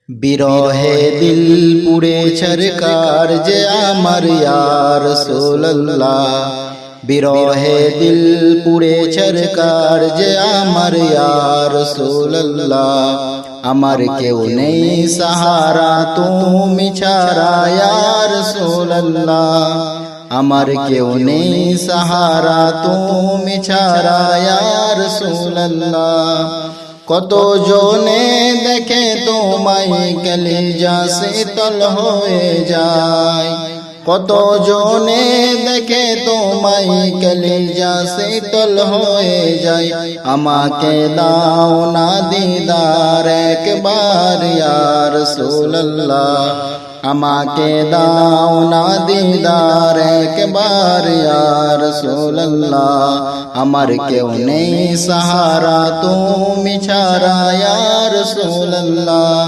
বিরহে দিল পুড়ে ছরকার যে আমার ইয়া রাসূলুল্লাহ, বিরহে দিল পুড়ে ছরকার যে আমার ইয়া রাসূলুল্লাহ। আমার কেউ নেই সাহারা তুমি ছাড়া ইয়া রাসূলুল্লাহ, আমার কেউ নেই সাহারা তুমি ছাড়া ইয়া রাসূলুল্লাহ। কত জনে দেখে তোমায় কলিজা শীতল হয়ে যায়, কত জনে দেখে তোমায় কলিজা শীতল হয়ে যায়। আমাকে দাও না দিদার একবার ইয়া রাসূলুল্লাহ, আমাকে দাও না দিদার একবার ইয়া রাসূলুল্লাহ। আমার কেউ নেই সাহারা তুমি ছাড়া ইয়া রাসূলুল্লাহ।